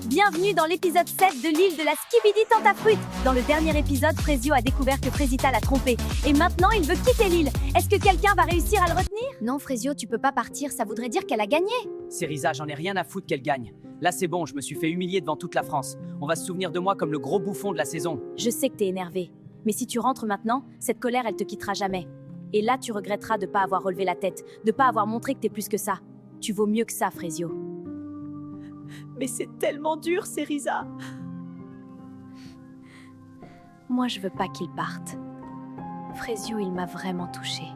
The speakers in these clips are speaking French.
Bienvenue dans l'épisode 7 de l'île de la Skibidi Tentafruit. Dans le dernier épisode, Frezio a découvert que Frezita l'a trompé. Et maintenant, il veut quitter l'île. Est-ce que quelqu'un va réussir à le retenir? Non, Frezio, tu peux pas partir, ça voudrait dire qu'elle a gagné. Cerisa, j'en ai rien à foutre qu'elle gagne. Là c'est bon, je me suis fait humilier devant toute la France. On va se souvenir de moi comme le gros bouffon de la saison. Je sais que t'es énervé. Mais si tu rentres maintenant, cette colère, elle te quittera jamais. Et là, tu regretteras de pas avoir relevé la tête, de pas avoir montré que t'es plus que ça. Tu vaux mieux que ça, Frezio. Mais c'est tellement dur, Cerisa. Moi, je veux pas qu'il parte. Frezio, il m'a vraiment touchée.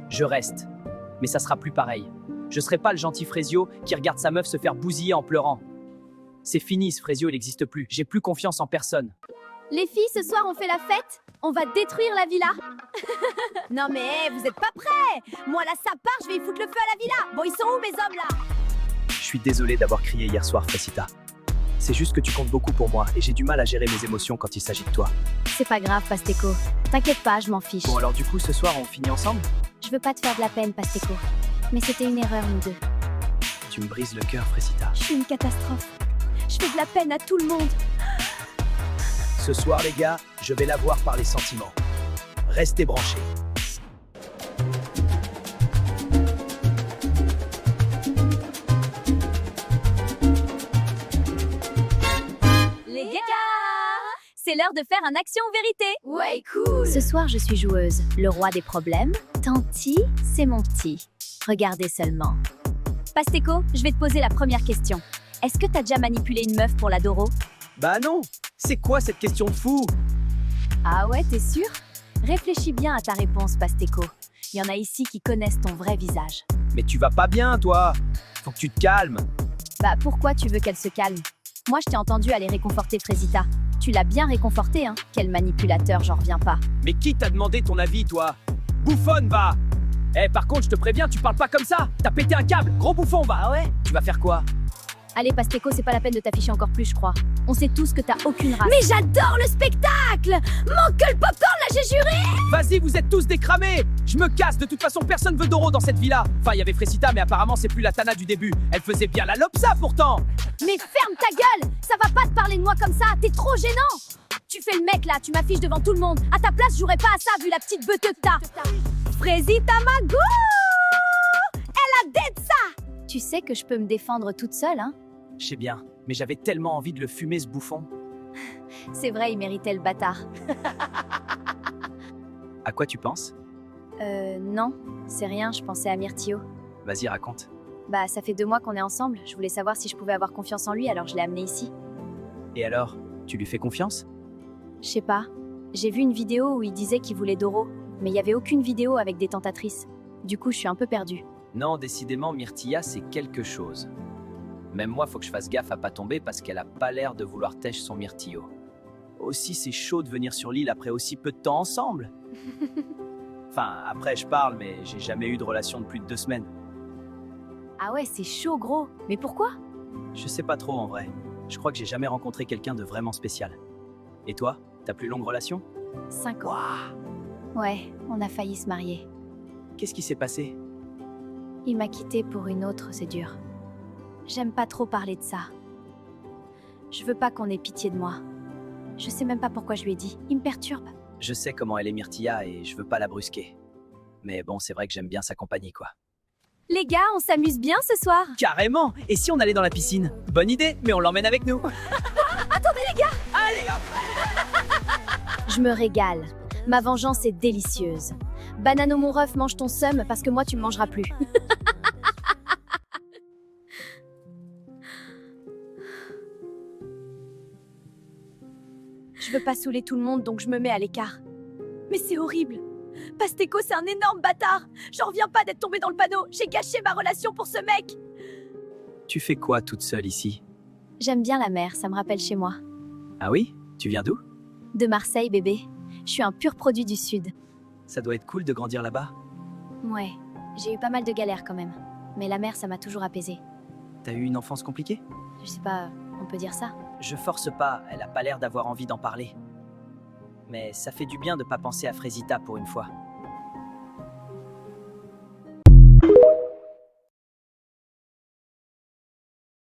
Je reste. Mais ça sera plus pareil. Je serai pas le gentil Frezio qui regarde sa meuf se faire bousiller en pleurant. C'est fini, ce Frezio, il n'existe plus. J'ai plus confiance en personne. Les filles, ce soir, on fait la fête? On va détruire la villa? Non mais, vous êtes pas prêts? Moi là, ça part, je vais y foutre le feu à la villa. Bon, ils sont où mes hommes là? Je suis désolé d'avoir crié hier soir, Fresita. C'est juste que tu comptes beaucoup pour moi et j'ai du mal à gérer mes émotions quand il s'agit de toi. C'est pas grave, Pasteco. T'inquiète pas, je m'en fiche. Bon alors du coup, ce soir, on finit ensemble? Je veux pas te faire de la peine, Pasteco. Mais c'était une erreur, nous deux. Tu me brises le cœur, Fresita. Je suis une catastrophe. Je fais de la peine à tout le monde. Ce soir, les gars, je vais l'avoir par les sentiments. Restez branchés. Les gars, c'est l'heure de faire un action ou vérité. Ouais, cool. Ce soir, je suis joueuse. Le roi des problèmes. Tanti, c'est mon petit. Regardez seulement. Pasteco, je vais te poser la première question. Est-ce que t'as déjà manipulé une meuf pour l'adoro? Bah non. C'est quoi cette question de fou? Ah ouais, t'es sûr? Réfléchis bien à ta réponse, Pasteco. Il y en a ici qui connaissent ton vrai visage. Mais tu vas pas bien, toi. Faut que tu te calmes. Bah pourquoi tu veux qu'elle se calme? Moi, je t'ai entendu aller réconforter Frezita. Tu l'as bien réconforté, hein? Quel manipulateur, j'en reviens pas. Mais qui t'a demandé ton avis, toi? Bouffonne, va! Eh, par contre, je te préviens, tu parles pas comme ça! T'as pété un câble, gros bouffon, va! Ah ouais? Tu vas faire quoi? Allez, Pasteco, c'est pas la peine de t'afficher encore plus, je crois. On sait tous que t'as aucune race. Mais j'adore le spectacle! Manque que le popcorn, là, j'ai juré! Vas-y, vous êtes tous décramés! Je me casse, de toute façon, personne veut d'Oro dans cette villa! Enfin, il y avait Fresita, mais apparemment, c'est plus la Tana du début. Elle faisait bien la lopsa, pourtant! Mais ferme ta gueule! Ça va pas te parler de moi comme ça, t'es trop gênant! Tu fais le mec, là, tu m'affiches devant tout le monde. À ta place, je jouerais pas à ça, vu la petite beuteux que t'as. Frezita Mago! Elle a dead ça! Tu sais que je peux me défendre toute seule, hein? Je sais bien, mais j'avais tellement envie de le fumer, ce bouffon. C'est vrai, il méritait le bâtard. À quoi tu penses? Non, c'est rien, je pensais à Myrtio. Vas-y, raconte. Bah, ça fait 2 mois qu'on est ensemble, je voulais savoir si je pouvais avoir confiance en lui, alors je l'ai amené ici. Et alors, tu lui fais confiance? Je sais pas, j'ai vu une vidéo où il disait qu'il voulait Doro, mais il y avait aucune vidéo avec des tentatrices. Du coup, je suis un peu perdue. Non, décidément, Myrtilla, c'est quelque chose. Même moi, faut que je fasse gaffe à pas tomber parce qu'elle a pas l'air de vouloir tèche son myrtillo. Aussi, c'est chaud de venir sur l'île après aussi peu de temps ensemble. Enfin, après, je parle, mais j'ai jamais eu de relation de plus de 2 semaines. Ah ouais, c'est chaud, gros. Mais pourquoi? Je sais pas trop en vrai. Je crois que j'ai jamais rencontré quelqu'un de vraiment spécial. Et toi, ta plus longue relation? 5 ans. Ouais, on a failli se marier. Qu'est-ce qui s'est passé? Il m'a quittée pour une autre, c'est dur. J'aime pas trop parler de ça. Je veux pas qu'on ait pitié de moi. Je sais même pas pourquoi je lui ai dit. Il me perturbe. Je sais comment elle est Myrtilla et je veux pas la brusquer. Mais bon, c'est vrai que j'aime bien sa compagnie, quoi. Les gars, on s'amuse bien ce soir. Carrément! Et si on allait dans la piscine? Bonne idée, mais on l'emmène avec nous. Attendez les gars! Allez hop! Je me régale. Ma vengeance est délicieuse. Banano mon ref, mange ton seum parce que moi tu me mangeras plus. Je veux pas saouler tout le monde donc je me mets à l'écart. Mais c'est horrible. Pasteco c'est un énorme bâtard. J'en reviens pas d'être tombée dans le panneau. J'ai gâché ma relation pour ce mec. Tu fais quoi toute seule ici? J'aime bien la mer, ça me rappelle chez moi. Ah oui? Tu viens d'où? De Marseille bébé. Je suis un pur produit du sud. Ça doit être cool de grandir là-bas. Ouais, j'ai eu pas mal de galères quand même. mais la mère, ça m'a toujours apaisée. T'as eu une enfance compliquée? Je sais pas, on peut dire ça. Je force pas, elle a pas l'air d'avoir envie d'en parler. Mais ça fait du bien de pas penser à Frésita pour une fois.